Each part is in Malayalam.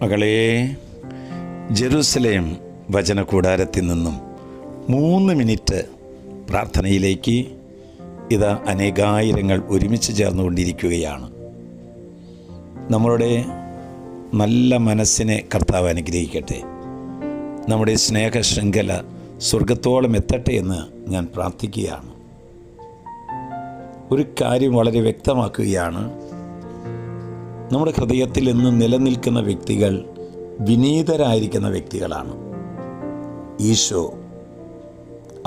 മകളെ, ജെറുസലേം വചനകൂടാരത്തിൽ നിന്നും 3 മിനിറ്റ് പ്രാർത്ഥനയിലേക്ക് ഇത് അനേകായിരങ്ങൾ ഒരുമിച്ച് ചേർന്നുകൊണ്ടിരിക്കുകയാണ്. നമ്മളുടെ നല്ല മനസ്സിനെ കർത്താവ് അനുഗ്രഹിക്കട്ടെ. നമ്മുടെ സ്നേഹ ശൃംഖല സ്വർഗത്തോളം എത്തട്ടെ എന്ന് ഞാൻ പ്രാർത്ഥിക്കുകയാണ്. ഒരു കാര്യം വളരെ വ്യക്തമാക്കുകയാണ്. നമ്മുടെ ഹൃദയത്തിൽ ഇന്ന് നിലനിൽക്കുന്ന വ്യക്തികൾ വിനീതരായിരിക്കുന്ന വ്യക്തികളാണ്. ഈശോ,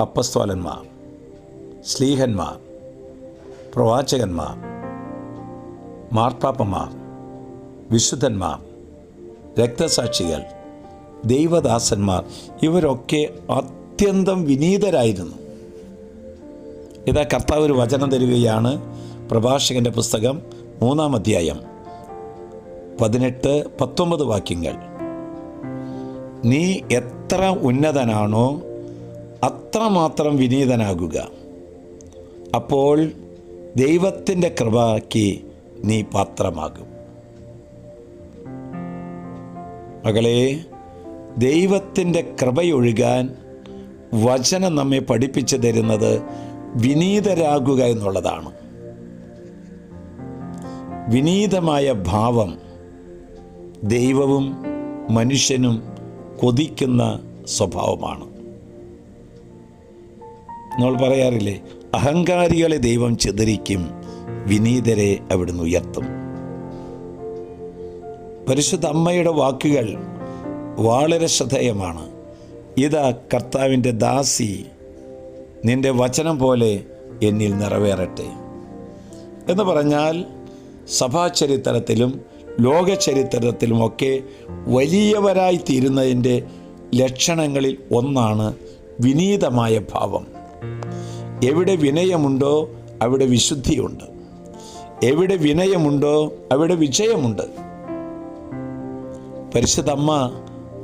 അപ്പസ്തോലന്മാർ, ശ്ലീഹന്മാർ, പ്രവാചകന്മാർ, മാർപ്പാപ്പന്മാർ, വിശുദ്ധന്മാർ, രക്തസാക്ഷികൾ, ദൈവദാസന്മാർ, ഇവരൊക്കെ അത്യന്തം വിനീതരായിരുന്നു. ഇതാ കർത്താവ് ഒരു വചനം തരികയാണ്. പ്രഭാഷകൻ്റെ പുസ്തകം 3-ാം അധ്യായം 18-19 വാക്യങ്ങൾ. നീ എത്ര ഉന്നതനാണോ അത്രമാത്രം വിനീതനാകുക, അപ്പോൾ ദൈവത്തിൻ്റെ കൃപയ്ക്ക് നീ പാത്രമാകും. മകളെ, ദൈവത്തിൻ്റെ കൃപയൊഴുകാൻ വചനം നമ്മെ പഠിപ്പിച്ചു തരുന്നത് വിനീതരാകുക എന്നുള്ളതാണ്. വിനീതമായ ഭാവം ദൈവവും മനുഷ്യനും കൊതിക്കുന്ന സ്വഭാവമാണ്. നമ്മൾ പറയാറില്ലേ, അഹങ്കാരികളെ ദൈവം ചിതറിക്കും, വിനീതരെ അവിടുന്ന് ഉയർത്തും. പരിശുദ്ധ അമ്മയുടെ വാക്കുകൾ വളരെ ശ്രദ്ധേയമാണ്. ഇതാ കർത്താവിൻ്റെ ദാസി, നിന്റെ വചനം പോലെ എന്നിൽ നിറവേറട്ടെ എന്ന് പറഞ്ഞാൽ സഭാചരിത്രത്തിലും ലോകചരിത്രത്തിലുമൊക്കെ വലിയവരായി തീരുന്നതിൻ്റെ ലക്ഷണങ്ങളിൽ ഒന്നാണ് വിനീതമായ ഭാവം. എവിടെ വിനയമുണ്ടോ അവിടെ വിശുദ്ധിയുണ്ട്. എവിടെ വിനയമുണ്ടോ അവിടെ വിജയമുണ്ട്. പരിശുദ്ധ അമ്മ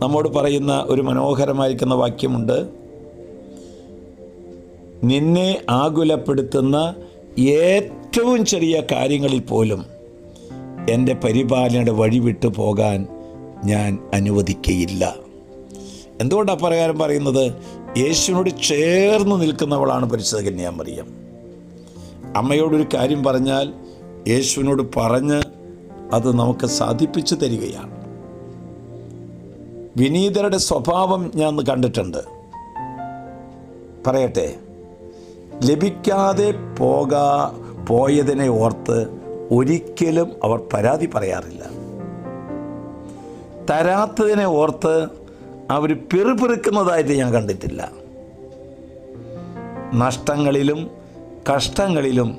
നമ്മോട് പറയുന്ന ഒരു മനോഹരമായിരിക്കുന്ന വാക്യമുണ്ട്. നിന്നെ ആകുലപ്പെടുത്തുന്ന ഏറ്റവും ചെറിയ കാര്യങ്ങളിൽ പോലും എൻ്റെ പരിപാലനയുടെ വഴി വിട്ടു പോകാൻ ഞാൻ അനുവദിക്കയില്ല. എന്തുകൊണ്ടാണ് പ്രകാരം പറയുന്നത്? യേശുവിനോട് ചേർന്ന് നിൽക്കുന്നവളാണ് പരിശുദ്ധ കന്യാമറിയം. അമ്മയോടൊരു കാര്യം പറഞ്ഞാൽ യേശുവിനോട് പറഞ്ഞ് അത് നമുക്ക് സാധിപ്പിച്ചു തരികയാണ്. വിനീതരുടെ സ്വഭാവം ഞാൻ കണ്ടിട്ടുണ്ട്. പറയട്ടെ, ലഭിക്കാതെ പോയതിനെ ഓർത്ത് ഒരിക്കലും അവർ പരാതി പറയാറില്ല. തരാത്തതിനെ ഓർത്ത് അവർ പിറുപിറുക്കുന്നതായിട്ട് ഞാൻ കണ്ടിട്ടില്ല. നഷ്ടങ്ങളിലും കഷ്ടങ്ങളിലും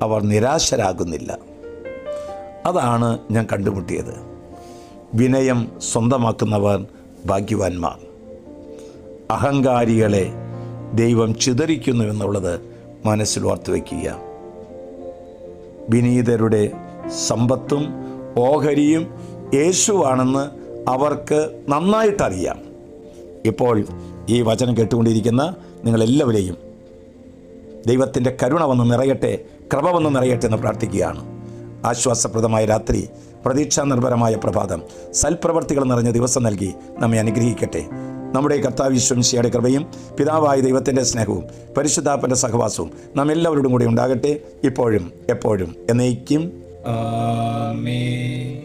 അവർ നിരാശരാകുന്നില്ല. അതാണ് ഞാൻ കണ്ടുമുട്ടിയത്. വിനയം സ്വന്തമാക്കുന്നവർ ഭാഗ്യവാന്മാർ. അഹങ്കാരികളെ ദൈവം ചിതറിക്കുന്നു എന്നുള്ളത് മനസ്സിൽ ഓർത്തു വയ്ക്കുക. വിനീതരുടെ സമ്പത്തും ഓഹരിയും യേശുവാണെന്ന് അവർക്ക് നന്നായിട്ടറിയാം. ഇപ്പോൾ ഈ വചനം കേട്ടുകൊണ്ടിരിക്കുന്ന നിങ്ങളെല്ലാവരെയും ദൈവത്തിൻ്റെ കരുണ വന്ന് നിറയട്ടെ, കൃപ വന്ന് നിറയട്ടെ എന്ന് പ്രാർത്ഥിക്കുകയാണ്. ആശ്വാസപ്രദമായ രാത്രി, പ്രതീക്ഷാ നിർഭരമായ പ്രഭാതം, സൽപ്രവർത്തികൾ നിറഞ്ഞ ദിവസം നൽകി നമ്മെ അനുഗ്രഹിക്കട്ടെ. നമ്മുടെ കർത്താവ് യേശു മിശിഹായുടെ കൃപയും പിതാവായ ദൈവത്തിൻ്റെ സ്നേഹവും പരിശുദ്ധാത്മാവിൻ്റെ സഹവാസവും നാം എല്ലാവരോടും കൂടി ഉണ്ടാകട്ടെ, ഇപ്പോഴും എപ്പോഴും എന്നേക്കും. ആമേൻ.